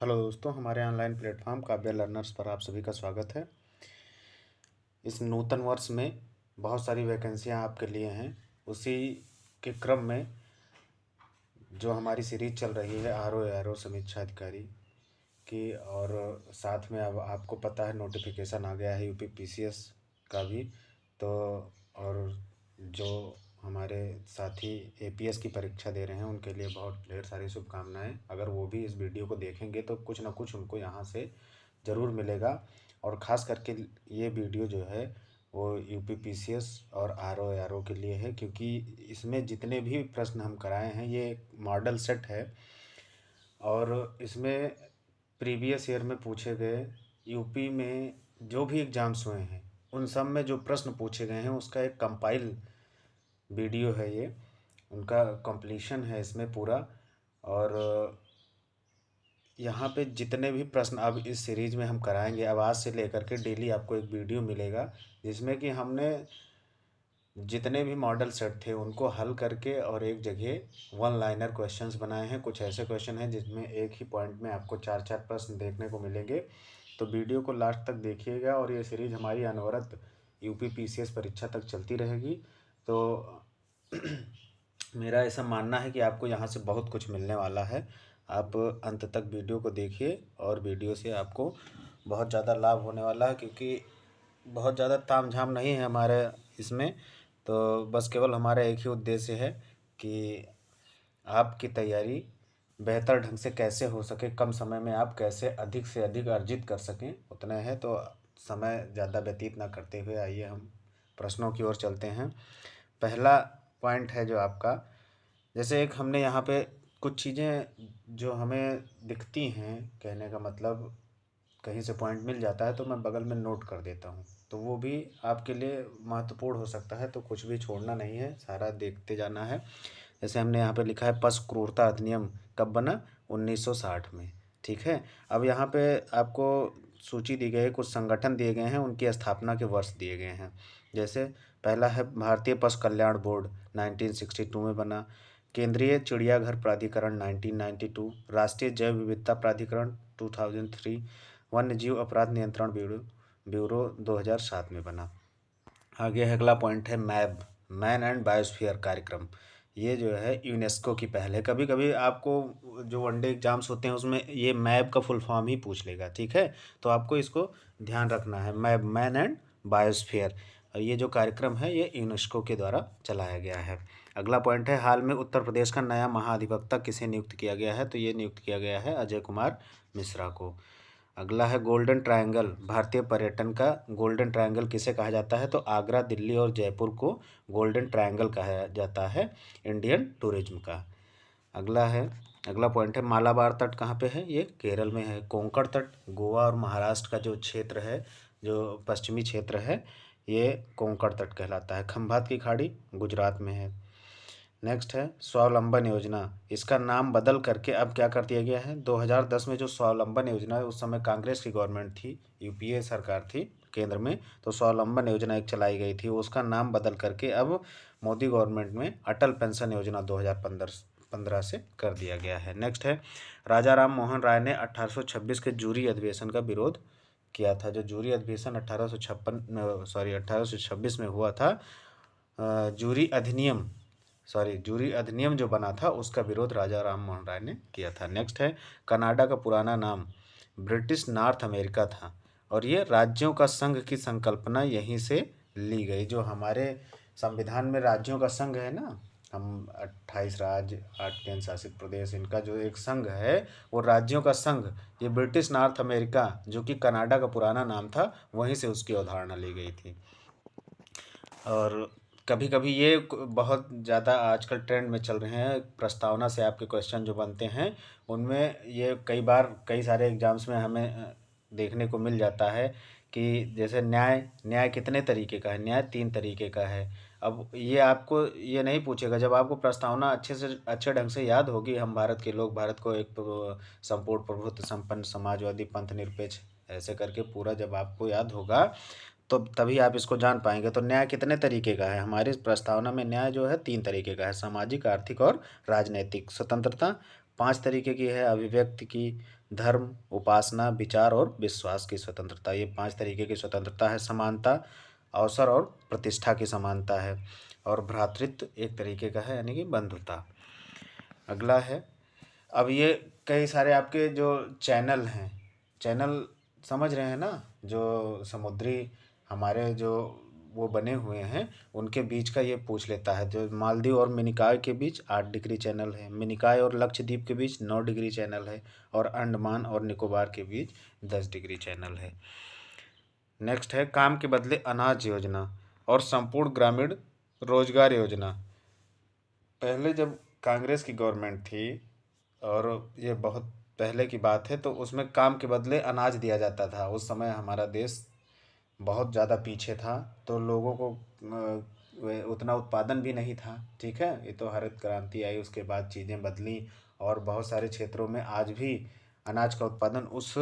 Hello दोस्तों, हमारे online platform Kavya learners पर आप सभी का स्वागत है। इस नूतन वर्ष में बहुत सारी वैकेंसियां आपके लिए हैं। उसी के क्रम में जो हमारी सीरीज चल रही है आर ओ समीक्षा अधिकारी की, और साथ में अब आपको पता है नोटिफिकेशन आ गया है यूपी पीसीएस का भी। तो और जो हमारे साथी एपीएस की परीक्षा दे रहे हैं उनके लिए बहुत ढेर सारी शुभकामनाएं। अगर वो भी इस वीडियो को देखेंगे तो कुछ ना कुछ उनको यहाँ से ज़रूर मिलेगा। और ख़ास करके ये वीडियो जो है वो यूपी पीसीएस और आर ओ के लिए है, क्योंकि इसमें जितने भी प्रश्न हम कराए हैं ये मॉडल सेट है। और इसमें प्रीवियस ईयर में पूछे गए यूपी में जो भी एग्ज़ाम्स हुए हैं उन सब में जो प्रश्न पूछे गए हैं उसका एक कंपाइल वीडियो है ये। उनका कंप्लीशन है इसमें पूरा। और यहाँ पे जितने भी प्रश्न अब इस सीरीज में हम कराएंगे, अब आज से लेकर के डेली आपको एक वीडियो मिलेगा जिसमें कि हमने जितने भी मॉडल सेट थे उनको हल करके और एक जगह वन लाइनर क्वेश्चंस बनाए हैं। कुछ ऐसे क्वेश्चन हैं जिसमें एक ही पॉइंट में आपको चार चार प्रश्न देखने को मिलेंगे। तो वीडियो को लास्ट तक देखिएगा और ये सीरीज हमारी अनवरत यूपी पीसीएस परीक्षा तक चलती रहेगी। तो मेरा ऐसा मानना है कि आपको यहाँ से बहुत कुछ मिलने वाला है। आप अंत तक वीडियो को देखिए और वीडियो से आपको बहुत ज़्यादा लाभ होने वाला है, क्योंकि बहुत ज़्यादा तामझाम नहीं है हमारे इसमें। तो बस केवल हमारा एक ही उद्देश्य है कि आपकी तैयारी बेहतर ढंग से कैसे हो सके, कम समय में आप कैसे अधिक से अधिक अर्जित कर सकें, उतना है। तो समय ज़्यादा व्यतीत ना करते हुए आइए हम प्रश्नों की ओर चलते हैं। पहला पॉइंट है जो आपका, जैसे एक हमने यहाँ पे कुछ चीज़ें जो हमें दिखती हैं, कहने का मतलब कहीं से पॉइंट मिल जाता है तो मैं बगल में नोट कर देता हूँ, तो वो भी आपके लिए महत्वपूर्ण हो सकता है। तो कुछ भी छोड़ना नहीं है, सारा देखते जाना है। जैसे हमने यहाँ पे लिखा है पशु क्रूरता अधिनियम कब बना? 1960 में। ठीक है। अब यहाँ पे आपको सूची दी गई है, कुछ संगठन दिए गए हैं, उनकी स्थापना के वर्ष दिए गए हैं। जैसे पहला है भारतीय पशु कल्याण बोर्ड 1962 में बना। केंद्रीय चिड़ियाघर प्राधिकरण 1992, राष्ट्रीय जैव विविधता प्राधिकरण 2003, वन्य जीव अपराध नियंत्रण ब्यूरो 2007 में बना। आगे अगला पॉइंट है मैब, मैन एंड बायोस्फीयर कार्यक्रम। ये जो है यूनेस्को की पहल है। कभी कभी आपको जो वनडे एग्जाम्स होते हैं उसमें ये मैब का फुल फॉर्म ही पूछ लेगा। ठीक है, तो आपको इसको ध्यान रखना है, मैब, मैन एंड बायोस्फीयर। और ये जो कार्यक्रम है ये यूनेस्को के द्वारा चलाया गया है। अगला पॉइंट है हाल में उत्तर प्रदेश का नया महाधिवक्ता किसे नियुक्त किया गया है? तो ये नियुक्त किया गया है अजय कुमार मिश्रा को। अगला है गोल्डन ट्रायंगल, भारतीय पर्यटन का गोल्डन ट्रायंगल किसे कहा जाता है? तो आगरा, दिल्ली और जयपुर को गोल्डन ट्रायंगल कहा जाता है इंडियन टूरिज्म का। अगला पॉइंट है मालाबार तट कहाँ पे है? ये केरल में है। कोंकण तट गोवा और महाराष्ट्र का जो क्षेत्र है, जो पश्चिमी क्षेत्र है, ये कोंकण तट कहलाता है। खंभात की खाड़ी गुजरात में है। नेक्स्ट है स्वावलंबन योजना, इसका नाम बदल करके अब क्या कर दिया गया है? 2010 में जो स्वावलंबन योजना है, उस समय कांग्रेस की गवर्नमेंट थी, यूपीए सरकार थी केंद्र में, तो स्वावलंबन योजना एक चलाई गई थी, उसका नाम बदल करके अब मोदी गवर्नमेंट में अटल पेंशन योजना 2015 से कर दिया गया है। नेक्स्ट है राजा राम मोहन राय ने 1826 के जूरी अधिवेशन का विरोध किया था। जो जूरी अधिवेशन 1826 में हुआ था, जूरी अधिनियम जो बना था उसका विरोध राजा राम मोहन राय ने किया था। नेक्स्ट है कनाडा का पुराना नाम ब्रिटिश नॉर्थ अमेरिका था और ये राज्यों का संघ की संकल्पना यहीं से ली गई। जो हमारे संविधान में राज्यों का संघ है ना, हम 28 राज्य, 8 केंद्र शासित प्रदेश, इनका जो एक संघ है वो राज्यों का संघ, ये ब्रिटिश नॉर्थ अमेरिका जो कि कनाडा का पुराना नाम था, वहीं से उसकी अवधारणा ली गई थी। और कभी कभी ये बहुत ज़्यादा आजकल ट्रेंड में चल रहे हैं, प्रस्तावना से आपके क्वेश्चन जो बनते हैं उनमें ये कई बार कई सारे एग्जाम्स में हमें देखने को मिल जाता है कि जैसे न्याय कितने तरीके का है? न्याय 3 तरीके का है। अब ये आपको ये नहीं पूछेगा, जब आपको प्रस्तावना अच्छे ढंग से याद होगी, हम भारत के लोग भारत को एक संपूर्ण प्रभुत्व संपन्न समाजवादी पंथ निरपेक्ष ऐसे करके पूरा जब आपको याद होगा तो तभी आप इसको जान पाएंगे। तो न्याय कितने तरीके का है? हमारी प्रस्तावना में न्याय जो है 3 तरीके का है, सामाजिक, आर्थिक और राजनैतिक। स्वतंत्रता 5 तरीके की है, अभिव्यक्ति की धर्म, उपासना, विचार और विश्वास की स्वतंत्रता। ये 5 तरीके की स्वतंत्रता है। समानता, अवसर और प्रतिष्ठा की समानता है। और भ्रातृत्व एक तरीके का है, यानी कि बंधुता। अगला है, अब ये कई सारे आपके जो चैनल हैं, चैनल समझ रहे हैं ना, जो समुद्री हमारे जो वो बने हुए हैं उनके बीच का ये पूछ लेता है। जो मालदीव और मिनिकॉय के बीच 8 डिग्री चैनल है, मिनिकॉय और लक्षद्वीप के बीच 9 डिग्री चैनल है, और अंडमान और निकोबार के बीच 10 डिग्री चैनल है। नेक्स्ट है, काम के बदले अनाज योजना और संपूर्ण ग्रामीण रोजगार योजना। पहले जब कांग्रेस की गवर्नमेंट थी, और ये बहुत पहले की बात है, तो उसमें काम के बदले अनाज दिया जाता था। उस समय हमारा देश बहुत ज़्यादा पीछे था, तो लोगों को उतना उत्पादन भी नहीं था। ठीक है, ये तो हरित क्रांति आई, उसके बाद चीज़ें बदली, और बहुत सारे क्षेत्रों में आज भी अनाज का उत्पादन उस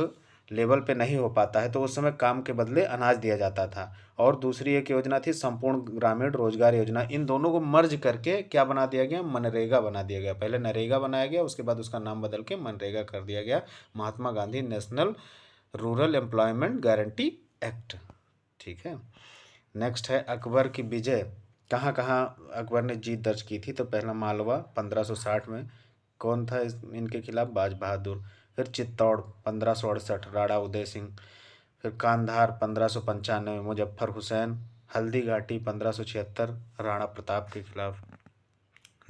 लेवल पे नहीं हो पाता है। तो उस समय काम के बदले अनाज दिया जाता था। और दूसरी एक योजना थी संपूर्ण ग्रामीण रोजगार योजना। इन दोनों को मर्ज करके क्या बना दिया गया, मनरेगा बना दिया गया। पहले नरेगा बनाया गया, उसके बाद उसका नाम बदल के मनरेगा कर दिया गया, Mahatma Gandhi National Rural Employment Guarantee Act. ठीक है। नेक्स्ट है, अकबर की विजय। कहाँ कहाँ अकबर ने जीत दर्ज की थी? तो पहला मालवा 1560 में, कौन था इनके खिलाफ? बाज बहादुर। फिर चित्तौड़ 1568, राणा उदय सिंह। फिर कांधार 1595, मुजफ्फर हुसैन। हल्दी घाटी 1576, राणा प्रताप के खिलाफ।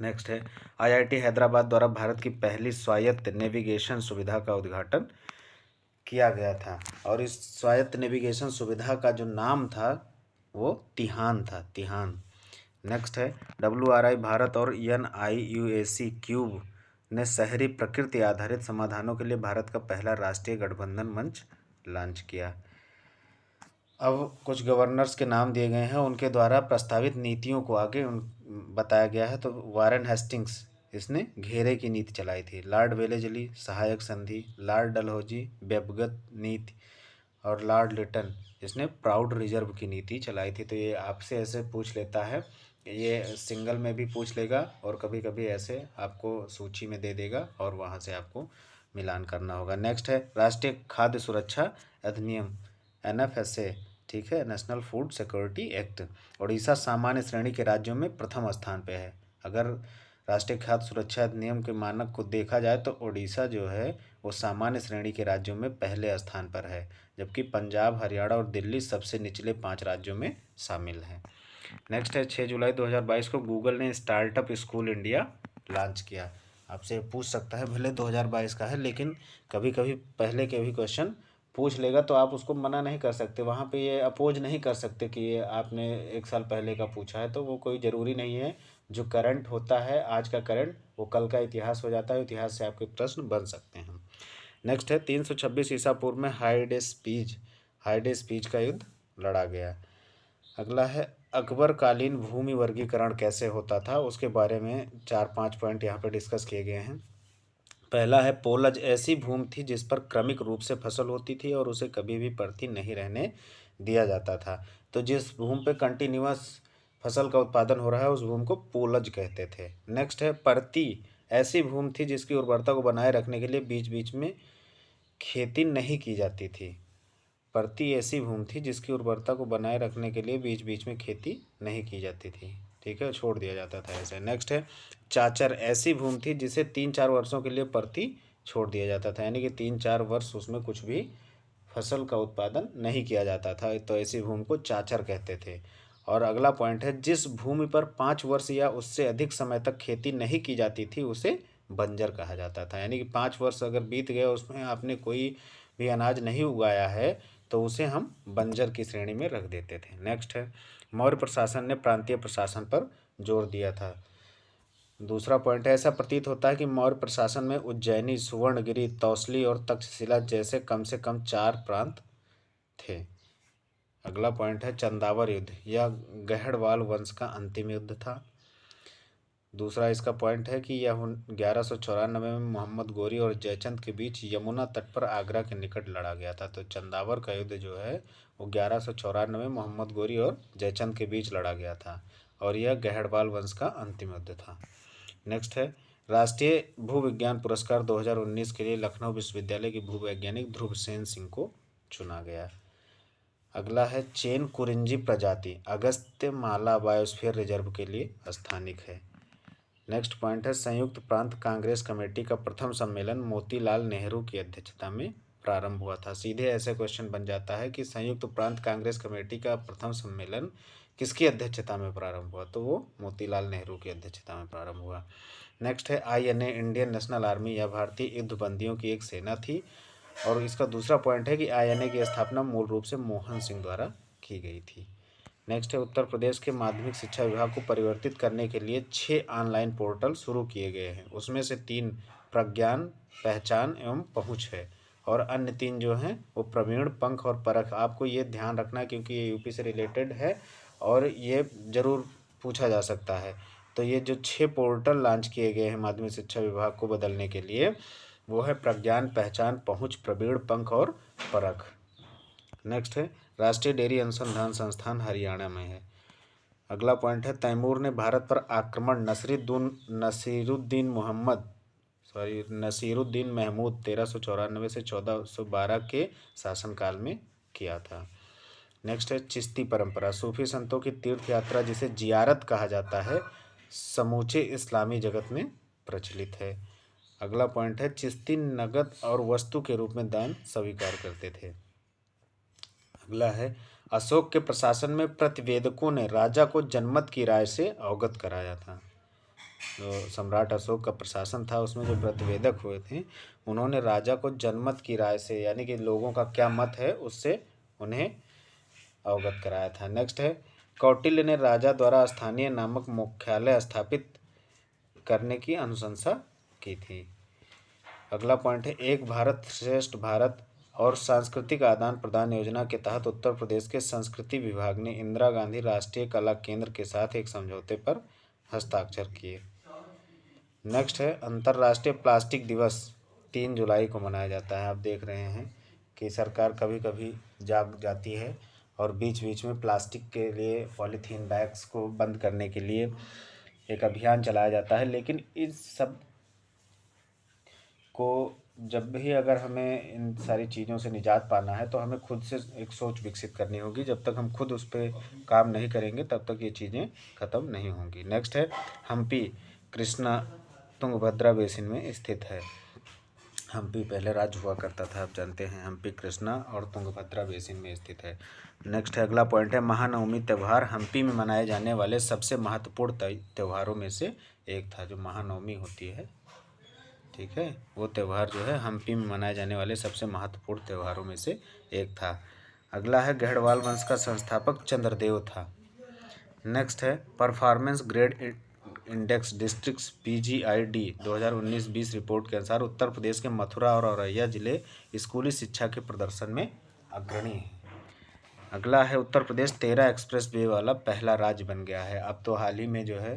नेक्स्ट है, आईआईटी हैदराबाद द्वारा भारत की पहली स्वायत्त नेविगेशन सुविधा का उद्घाटन किया गया था, और इस स्वायत्त नेविगेशन सुविधा का जो नाम था वो तिहान था, तिहान। नेक्स्ट है, WRI भारत और NIUAC क्यूब ने शहरी प्रकृति आधारित समाधानों के लिए भारत का पहला राष्ट्रीय गठबंधन मंच लॉन्च किया। अब कुछ गवर्नर्स के नाम दिए गए हैं, उनके द्वारा प्रस्तावित नीतियों को आगे बताया गया है। तो वारेन हेस्टिंग्स, इसने घेरे की नीति चलाई थी। लॉर्ड वेलेजली सहायक संधि, लॉर्ड डलहौजी व्यक्तिगत नीति, और लॉर्ड लिटन इसने प्राउड रिजर्व की नीति चलाई थी। तो ये आपसे ऐसे पूछ लेता है, ये सिंगल में भी पूछ लेगा, और कभी कभी ऐसे आपको सूची में दे देगा, और वहाँ से आपको मिलान करना होगा। नेक्स्ट है, राष्ट्रीय खाद्य सुरक्षा अधिनियम NFSA। ठीक है, national food security act. Orissa सामान्य श्रेणी के राज्यों में प्रथम स्थान पे है। अगर राष्ट्रीय खाद्य सुरक्षा अधिनियम के मानक को देखा जाए तो उड़ीसा जो है वो सामान्य श्रेणी के राज्यों में पहले स्थान पर है, जबकि पंजाब, हरियाणा और दिल्ली सबसे निचले 5 राज्यों में शामिल हैं। नेक्स्ट है, 6 जुलाई 2022 को गूगल ने स्टार्टअप स्कूल इंडिया लॉन्च किया। आपसे पूछ सकता है, भले 2022 का है, लेकिन कभी कभी पहले के भी क्वेश्चन पूछ लेगा, तो आप उसको मना नहीं कर सकते। वहाँ पे ये अपोज नहीं कर सकते कि ये आपने 1 साल पहले का पूछा है। तो वो कोई ज़रूरी नहीं है। जो करंट होता है, आज का करंट, वो कल का इतिहास हो जाता है। इतिहास से आपके प्रश्न बन सकते हैं। नेक्स्ट है, 326 ईसा पूर्व में हाइडे स्पीच का युद्ध लड़ा गया। अगला है, अकबर कालीन भूमि वर्गीकरण कैसे होता था, उसके बारे में 4-5 पॉइंट यहाँ पे डिस्कस किए गए हैं। पहला है, पोलज ऐसी भूमि थी जिस पर क्रमिक रूप से फसल होती थी और उसे कभी भी पड़ती नहीं रहने दिया जाता था। तो जिस भूमि पे कंटिन्यूअस फसल का उत्पादन हो रहा है उस भूमि को पोलज कहते थे। नेक्स्ट है, परती ऐसी भूमि थी जिसकी उर्वरता को बनाए रखने के लिए बीच बीच में खेती नहीं की जाती थी। परती ऐसी भूमि थी जिसकी उर्वरता को बनाए रखने के लिए बीच बीच में खेती नहीं की जाती थी। ठीक है, छोड़ दिया जाता था ऐसे। नेक्स्ट है, चाचर ऐसी भूमि थी जिसे 3-4 वर्षों के लिए परती छोड़ दिया जाता था, यानी कि 3-4 वर्ष उसमें कुछ भी फसल का उत्पादन नहीं किया जाता था। तो ऐसी भूमि को चाचर कहते थे। और अगला पॉइंट है, जिस भूमि पर 5 वर्ष या उससे अधिक समय तक खेती नहीं की जाती थी उसे बंजर कहा जाता था। यानी कि 5 वर्ष अगर बीत गए, उसमें आपने कोई भी अनाज नहीं उगाया है, तो उसे हम बंजर की श्रेणी में रख देते थे। नेक्स्ट है, मौर्य प्रशासन ने प्रांतीय प्रशासन पर जोर दिया था। दूसरा पॉइंट है, ऐसा प्रतीत होता है कि मौर्य प्रशासन में उज्जैनी, सुवर्णगिरी, तौसली और तक्षशिला जैसे कम से कम 4 प्रांत थे। अगला पॉइंट है, चंदावर युद्ध। यह गहड़वाल वंश का अंतिम युद्ध था। दूसरा इसका पॉइंट है कि यह 1194 में मोहम्मद गोरी और जयचंद के बीच यमुना तट पर आगरा के निकट लड़ा गया था। तो चंदावर का युद्ध जो है वो 1194 में मोहम्मद गोरी और जयचंद के बीच लड़ा गया था, और यह गहड़वाल वंश का अंतिम युद्ध था। नेक्स्ट है, राष्ट्रीय भूविज्ञान पुरस्कार 2019 के लिए लखनऊ विश्वविद्यालय के भूवैज्ञानिक ध्रुव सेन सिंह को चुना गया। अगला है चेन कुरिंजी प्रजाति अगस्त्यमाला बायोस्फीयर रिजर्व के लिए स्थानिक है। नेक्स्ट पॉइंट है संयुक्त प्रांत कांग्रेस कमेटी का प्रथम सम्मेलन मोतीलाल नेहरू की अध्यक्षता में प्रारंभ हुआ था। सीधे ऐसे क्वेश्चन बन जाता है कि संयुक्त प्रांत कांग्रेस कमेटी का प्रथम सम्मेलन किसकी अध्यक्षता में प्रारंभ हुआ, तो वो मोतीलाल नेहरू की अध्यक्षता में प्रारंभ हुआ। नेक्स्ट है INA इंडियन नेशनल आर्मी या भारतीय युद्धबंदियों की एक सेना थी। और इसका दूसरा पॉइंट है कि INA की स्थापना मूल रूप से मोहन सिंह द्वारा की गई थी। नेक्स्ट है उत्तर प्रदेश के माध्यमिक शिक्षा विभाग को परिवर्तित करने के लिए 6 ऑनलाइन पोर्टल शुरू किए गए हैं। उसमें से 3 प्रज्ञान, पहचान एवं पहुँच है और अन्य 3 जो हैं वो प्रवीण, पंख और परख। आपको ये ध्यान रखना है क्योंकि ये यूपी से रिलेटेड है और ये ज़रूर पूछा जा सकता है। तो ये जो 6 पोर्टल लॉन्च किए गए हैं माध्यमिक शिक्षा विभाग को बदलने के लिए, वो है प्रज्ञान, पहचान, पहुँच, प्रवीण, पंख और परख। नेक्स्ट है राष्ट्रीय डेयरी अनुसंधान संस्थान हरियाणा में है। अगला पॉइंट है तैमूर ने भारत पर आक्रमण नसीरुद्दीन महमूद 1394 से 1412 के शासनकाल में किया था। नेक्स्ट है चिश्ती परंपरा सूफी संतों की तीर्थ यात्रा जिसे जियारत कहा जाता है, समूचे इस्लामी जगत में प्रचलित है। अगला पॉइंट है चिश्ती नगद और वस्तु के रूप में दान स्वीकार करते थे। अगला है अशोक के प्रशासन में प्रतिवेदकों ने राजा को जनमत की राय से अवगत कराया था। जो सम्राट अशोक का प्रशासन था उसमें जो प्रतिवेदक हुए थे उन्होंने राजा को जनमत की राय से, यानी कि लोगों का क्या मत है, उससे उन्हें अवगत कराया था। नेक्स्ट है कौटिल्य ने राजा द्वारा स्थानीय नामक मुख्यालय स्थापित करने की अनुशंसा की थी। अगला पॉइंट है एक भारत श्रेष्ठ भारत और सांस्कृतिक आदान प्रदान योजना के तहत उत्तर प्रदेश के संस्कृति विभाग ने इंदिरा गांधी राष्ट्रीय कला केंद्र के साथ एक समझौते पर हस्ताक्षर किए। नेक्स्ट है अंतर्राष्ट्रीय प्लास्टिक दिवस 3 जुलाई को मनाया जाता है। आप देख रहे हैं कि सरकार कभी कभी जाग जाती है और बीच बीच में प्लास्टिक के लिए पॉलीथीन बैग्स को बंद करने के लिए एक अभियान चलाया जाता है। लेकिन इस सब को जब भी अगर हमें इन सारी चीज़ों से निजात पाना है तो हमें खुद से एक सोच विकसित करनी होगी। जब तक हम खुद उस पर काम नहीं करेंगे तब तक ये चीज़ें ख़त्म नहीं होंगी। नेक्स्ट है हम्पी कृष्णा तुंगभद्रा बेसिन में स्थित है। हम्पी पहले राज्य हुआ करता था, आप जानते हैं। हम्पी कृष्णा और तुंगभद्रा बेसिन में स्थित है। नेक्स्ट है अगला पॉइंट है महानवमी त्यौहार हम्पी में मनाए जाने वाले सबसे महत्वपूर्ण त्योहारों में से एक था। जो महानवमी होती है, ठीक है, वो त्यौहार जो है हम्पी में मनाए जाने वाले सबसे महत्वपूर्ण त्योहारों में से एक था। अगला है गढ़वाल वंश का संस्थापक चंद्रदेव था। नेक्स्ट है performance grade index districts PGID 2019-20 report के अनुसार उत्तर प्रदेश के मथुरा और औरैया जिले स्कूली शिक्षा के प्रदर्शन में अग्रणी हैं। अगला है उत्तर प्रदेश 13 एक्सप्रेस वे वाला पहला राज्य बन गया है। अब तो हाल ही में जो है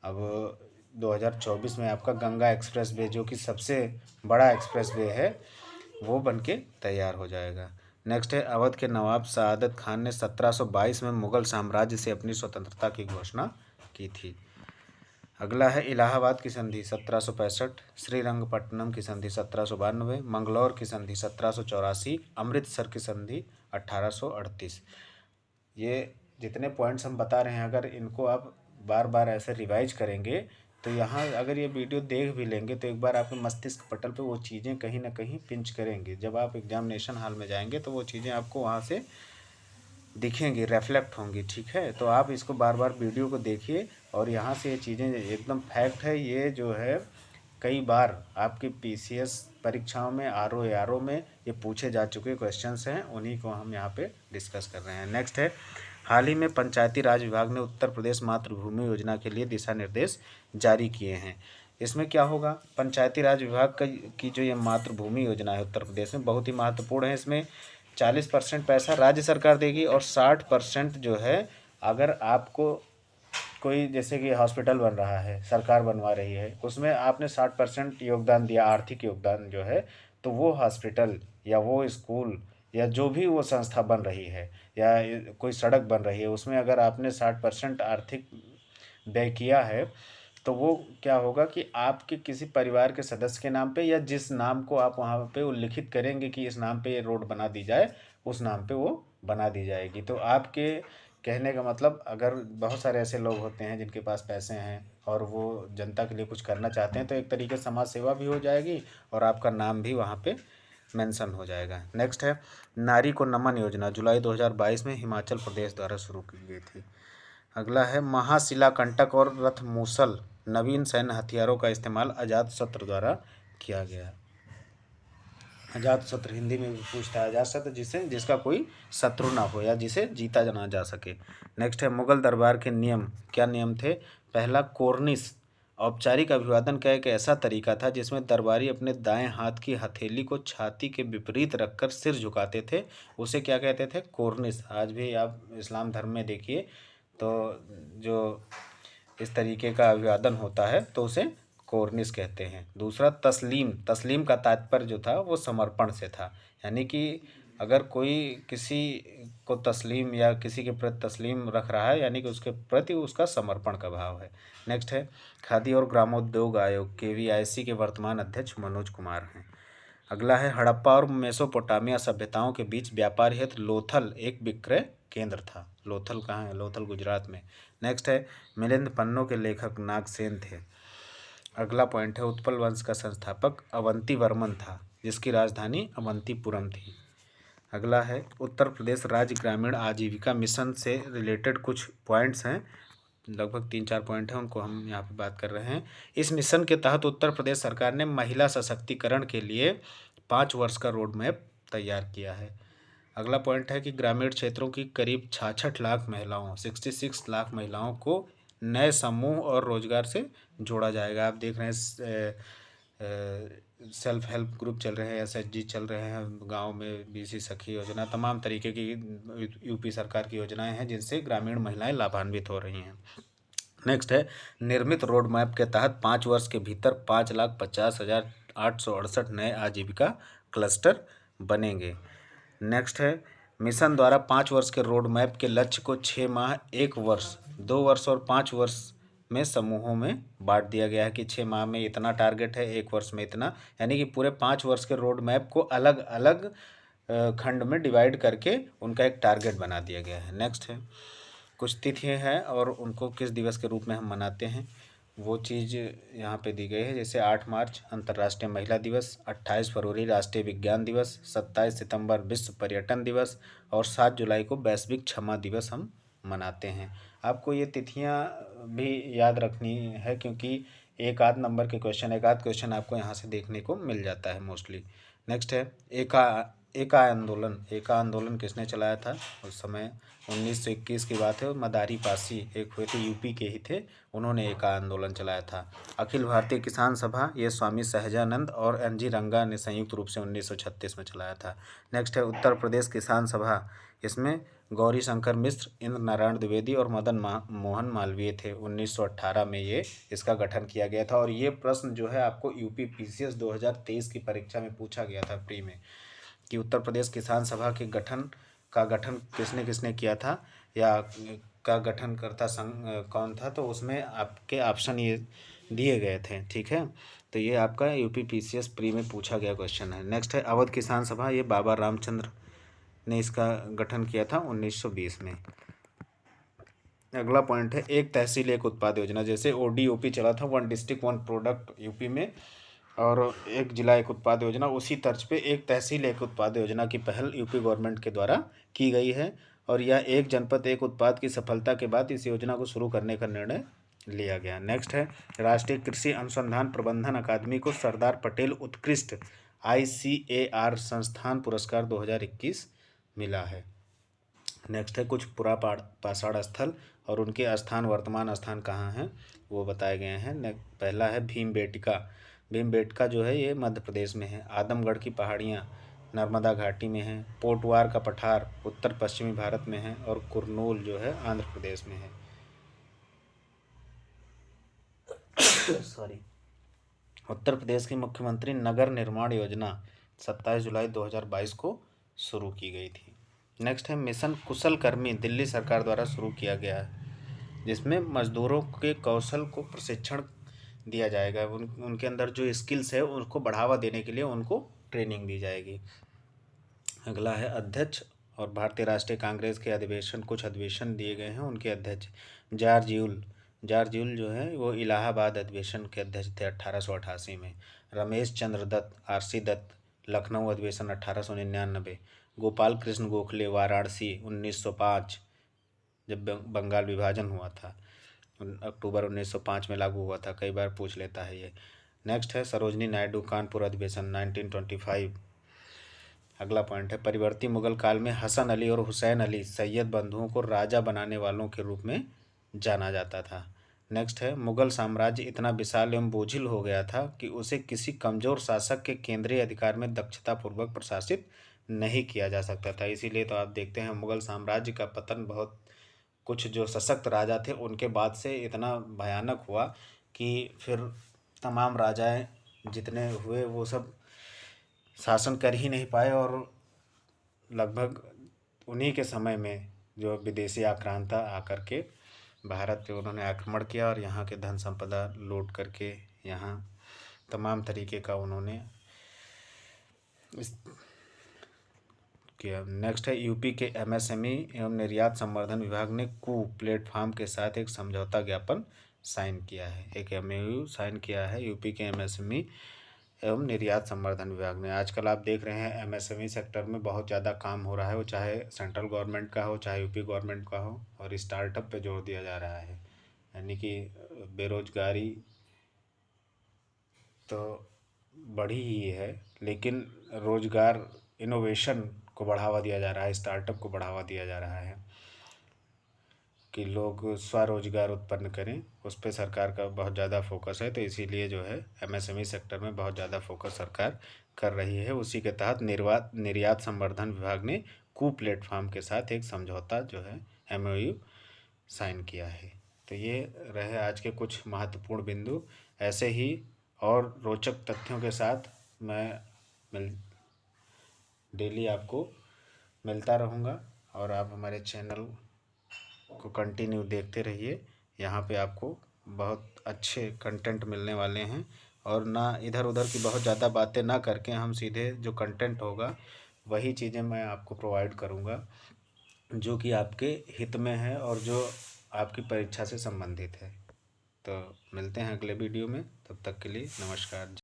अब 2024 में आपका गंगा एक्सप्रेस वे जो कि सबसे बड़ा एक्सप्रेस वे है वो बनके तैयार हो जाएगा। नेक्स्ट है अवध के नवाब सआदत खान ने 1722 में मुगल साम्राज्य से अपनी स्वतंत्रता की घोषणा की थी। अगला है इलाहाबाद की संधि 1765, श्रीरंगपट्टनम की संधि 1792, मंगलौर की संधि 1784, अमृतसर की संधि 1838। ये जितने पॉइंट्स हम बता रहे हैं अगर इनको आप बार बार ऐसे रिवाइज करेंगे तो यहाँ अगर ये वीडियो देख भी लेंगे तो एक बार आपके मस्तिष्क पटल पे वो चीज़ें कहीं ना कहीं पिंच करेंगे। जब आप एग्जामिनेशन हॉल में जाएंगे तो वो चीज़ें आपको वहाँ से दिखेंगी, रिफ्लेक्ट होंगी, ठीक है। तो आप इसको बार बार वीडियो को देखिए और यहाँ से ये चीज़ें एकदम फैक्ट है। ये जो है कई बार आपके PCS परीक्षाओं में RO में ये पूछे जा चुके क्वेश्चंस हैं, उन्हीं को हम यहाँ पे डिस्कस कर रहे हैं। नेक्स्ट है हाल ही में पंचायती राज विभाग ने उत्तर प्रदेश मातृभूमि योजना के लिए दिशा निर्देश जारी किए हैं। इसमें क्या होगा, पंचायती राज विभाग की जो ये मातृभूमि योजना है उत्तर प्रदेश में बहुत ही महत्वपूर्ण है। इसमें 40% पैसा राज्य सरकार देगी और 60% जो है अगर आपको कोई जैसे कि हॉस्पिटल बन रहा है, सरकार बनवा रही है, उसमें आपने 60% योगदान दिया, आर्थिक योगदान जो है, तो वो हॉस्पिटल या वो स्कूल या जो भी वो संस्था बन रही है या कोई सड़क बन रही है उसमें अगर आपने 60% आर्थिक व्यय किया है तो वो क्या होगा कि आपके किसी परिवार के सदस्य के नाम पे, या जिस नाम को आप वहाँ पे उल्लिखित करेंगे कि इस नाम पे ये रोड बना दी जाए, उस नाम पे वो बना दी जाएगी। तो आपके कहने का मतलब, अगर बहुत सारे ऐसे लोग होते हैं जिनके पास पैसे हैं और वो जनता के लिए कुछ करना चाहते हैं, तो एक तरीके से समाज सेवा भी हो जाएगी और आपका नाम भी वहाँ पे मेंशन हो जाएगा। नेक्स्ट है नारी को नमन योजना, जुलाई 2022 में हिमाचल प्रदेश द्वारा शुरू की गई थी। अगला है महाशिलाकंटक और रथ मूसल, नवीन सैन्य हथियारों का इस्तेमाल अजातशत्रु द्वारा किया गया। अजातशत्रु हिंदी में भी पूछता है, अजातशत्रु जिसका कोई शत्रु ना हो या जिसे जीता ना जा सके। नेक्स्ट है मुगल दरबार के नियम, क्या नियम थे? पहला कोर्निस, औपचारिक अभिवादन का एक ऐसा तरीका था जिसमें दरबारी अपने दाएं हाथ की हथेली को छाती के विपरीत रखकर सिर झुकाते थे, उसे क्या कहते थे? कोर्निस। आज भी आप इस्लाम धर्म में देखिए तो जो इस तरीके का अभिवादन होता है तो उसे कोर्निस कहते हैं। दूसरा तस्लीम, तस्लीम का तात्पर्य जो था वो समर्पण से था, यानी कि अगर कोई किसी को तस्लीम या किसी के प्रति तस्लीम रख रहा है, यानी कि उसके प्रति उसका समर्पण का भाव है। नेक्स्ट है खादी और ग्रामोद्योग आयोग, KVIC के वर्तमान अध्यक्ष मनोज कुमार हैं। अगला है हड़प्पा और मेसोपोटामिया सभ्यताओं के बीच व्यापार हेतु लोथल एक विक्रय केंद्र था। लोथल कहाँ है? लोथल गुजरात में। नेक्स्ट है मिलिंद पन्नों के लेखक नागसेन थे। अगला पॉइंट है उत्पल वंश का संस्थापक अवंती वर्मन था, जिसकी राजधानी अवंतीपुरम थी। अगला है उत्तर प्रदेश राज्य ग्रामीण आजीविका मिशन से रिलेटेड कुछ पॉइंट्स हैं, लगभग 3-4 पॉइंट हैं, उनको हम यहाँ पे बात कर रहे हैं। इस मिशन के तहत उत्तर प्रदेश सरकार ने महिला सशक्तिकरण के लिए 5 वर्ष का रोड मैप तैयार किया है। अगला पॉइंट है कि ग्रामीण क्षेत्रों की करीब 66 लाख महिलाओं 66 लाख महिलाओं को नए समूह और रोजगार से जोड़ा जाएगा। आप देख रहे हैं सेल्फ हेल्प ग्रुप चल रहे हैं, SHG चल रहे हैं गांव में, BC सखी योजना, तमाम तरीके की यूपी सरकार की योजनाएं हैं जिनसे ग्रामीण महिलाएं लाभान्वित हो रही हैं। नेक्स्ट है निर्मित रोड मैप के तहत 5 वर्ष के भीतर 5,50,868 नए आजीविका क्लस्टर बनेंगे। नेक्स्ट है मिशन द्वारा 5 वर्ष के रोड मैप के लक्ष्य को 6 माह, 1 वर्ष, 2 वर्ष और 5 वर्ष में समूहों में बांट दिया गया है कि 6 माह में इतना टारगेट है, 1 वर्ष में इतना, यानी कि पूरे 5 वर्ष के रोड मैप को अलग अलग खंड में डिवाइड करके उनका एक टारगेट बना दिया गया है। नेक्स्ट है कुछ तिथियाँ हैं और उनको किस दिवस के रूप में हम मनाते हैं, वो चीज़ यहाँ पे दी गई है। जैसे 8 मार्च अंतर्राष्ट्रीय महिला दिवस, 28 फरवरी राष्ट्रीय विज्ञान दिवस, 27 सितंबर विश्व पर्यटन दिवस और 7 जुलाई को वैश्विक क्षमा दिवस हम मनाते हैं। आपको ये तिथियाँ भी याद रखनी है क्योंकि एक आध नंबर के क्वेश्चन, एक आध क्वेश्चन आपको यहाँ से देखने को मिल जाता है मोस्टली। नेक्स्ट है एका आंदोलन किसने चलाया था? उस समय 1921 की बात है और मदारी पासी एक हुए थे, यूपी के ही थे, उन्होंने एका आंदोलन चलाया था। अखिल भारतीय किसान सभा, ये स्वामी सहजानंद और NG रंगा ने संयुक्त रूप से 1936 में चलाया था। नेक्स्ट है उत्तर प्रदेश किसान सभा, इसमें गौरी शंकर मिश्र, इंद्र नारायण द्विवेदी और मदन मोहन मालवीय थे। 1918 में ये इसका गठन किया गया था। और ये प्रश्न जो है आपको UP PCS 2023 की परीक्षा में पूछा गया था प्री में, कि उत्तर प्रदेश किसान सभा के गठन किसने किसने किया था या का गठनकर्ता संघ कौन था, तो उसमें आपके ऑप्शन ये दिए गए थे। ठीक है, तो ये आपका UP PCS प्री में पूछा गया क्वेश्चन है। नेक्स्ट है अवध किसान सभा, ये बाबा रामचंद्र ने इसका गठन किया था 1920 में। अगला पॉइंट है एक तहसील एक उत्पाद योजना, जैसे ODOP चला था, 1 डिस्ट्रिक्ट 1 प्रोडक्ट यूपी में, और एक जिला एक उत्पाद योजना, उसी तर्ज पे एक तहसील एक उत्पाद योजना की पहल यूपी गवर्नमेंट के द्वारा की गई है। और यह एक जनपद एक उत्पाद की सफलता के बाद इस योजना को शुरू करने का निर्णय लिया गया। नेक्स्ट है राष्ट्रीय कृषि अनुसंधान प्रबंधन अकादमी को सरदार पटेल उत्कृष्ट ICAR संस्थान पुरस्कार 2021 मिला है। नेक्स्ट है कुछ पुरापाषाण स्थल और उनके स्थान, वर्तमान स्थान कहाँ हैं वो बताए गए हैं। पहला है भीमबेटका जो है ये मध्य प्रदेश में है। आदमगढ़ की पहाड़ियाँ नर्मदा घाटी में हैं। पोटवार का पठार उत्तर पश्चिमी भारत में है और कुरनूल जो है आंध्र प्रदेश में है। सॉरी। उत्तर प्रदेश की मुख्यमंत्री नगर निर्माण योजना 27 जुलाई 2022 को शुरू की गई थी। नेक्स्ट है मिशन कुशल कर्मी, दिल्ली सरकार द्वारा शुरू किया गया है, जिसमें मजदूरों के कौशल को प्रशिक्षण दिया जाएगा। उनके अंदर जो स्किल्स है उनको बढ़ावा देने के लिए उनको ट्रेनिंग दी जाएगी। अगला है अध्यक्ष और भारतीय राष्ट्रीय कांग्रेस के अधिवेशन, कुछ अधिवेशन दिए गए हैं। उनके अध्यक्ष जॉर्ज यूल जो है वो इलाहाबाद अधिवेशन के अध्यक्ष थे 1888 में। रमेश चंद्र दत्त, आरसी दत्त, लखनऊ अधिवेशन 1899। गोपाल कृष्ण गोखले, वाराणसी 1905, जब बंगाल विभाजन हुआ था, अक्टूबर 1905 में लागू हुआ था। कई बार पूछ लेता है ये। नेक्स्ट है सरोजनी नायडू, कानपुर अधिवेशन 1925। अगला पॉइंट है परिवर्ती मुगल काल में हसन अली और हुसैन अली सैयद बंधुओं को राजा बनाने वालों के रूप में जाना जाता था। नेक्स्ट है मुगल साम्राज्य इतना विशाल एवं बोझिल हो गया था कि उसे किसी कमजोर शासक के केंद्रीय अधिकार में दक्षतापूर्वक प्रशासित नहीं किया जा सकता था। इसीलिए तो आप देखते हैं मुगल साम्राज्य का पतन बहुत कुछ जो सशक्त राजा थे उनके बाद से इतना भयानक हुआ कि फिर तमाम राजाएं जितने हुए वो सब शासन कर ही नहीं पाए, और लगभग उन्हीं के समय में जो विदेशी आक्रांता आकर के भारत पे उन्होंने आक्रमण किया और यहाँ के धन संपदा लूट करके यहाँ तमाम तरीके का उन्होंने इस किया। नेक्स्ट है यूपी के एमएसएमई एवं निर्यात संवर्धन विभाग ने कू प्लेटफॉर्म के साथ एक समझौता ज्ञापन साइन किया है। एक एमओयू साइन किया है यूपी के एमएसएमई एवं निर्यात संवर्धन विभाग ने। आजकल आप देख रहे हैं एमएसएमई सेक्टर में बहुत ज़्यादा काम हो रहा है, वो चाहे सेंट्रल गवर्नमेंट का हो चाहे यूपी गवर्नमेंट का हो, और स्टार्टअप पे जोर दिया जा रहा है। यानी कि बेरोजगारी तो बढ़ी ही है, लेकिन रोजगार इनोवेशन को बढ़ावा दिया जा रहा है, स्टार्टअप को बढ़ावा दिया जा रहा है कि लोग स्वरोजगार उत्पन्न करें, उस पर सरकार का बहुत ज़्यादा फोकस है। तो इसीलिए जो है एमएसएमई सेक्टर में बहुत ज़्यादा फोकस सरकार कर रही है। उसी के तहत निर्यात संवर्धन विभाग ने कू प्लेटफॉर्म के साथ एक समझौता जो है एमओयू साइन किया है। तो ये रहे आज के कुछ महत्वपूर्ण बिंदु। ऐसे ही और रोचक तथ्यों के साथ मैं डेली आपको मिलता रहूँगा, और आप हमारे चैनल को कंटिन्यू देखते रहिए। यहाँ पे आपको बहुत अच्छे कंटेंट मिलने वाले हैं, और ना इधर उधर की बहुत ज़्यादा बातें ना करके हम सीधे जो कंटेंट होगा वही चीज़ें मैं आपको प्रोवाइड करूँगा जो कि आपके हित में है और जो आपकी परीक्षा से संबंधित है। तो मिलते हैं अगले वीडियो में, तब तक के लिए नमस्कार।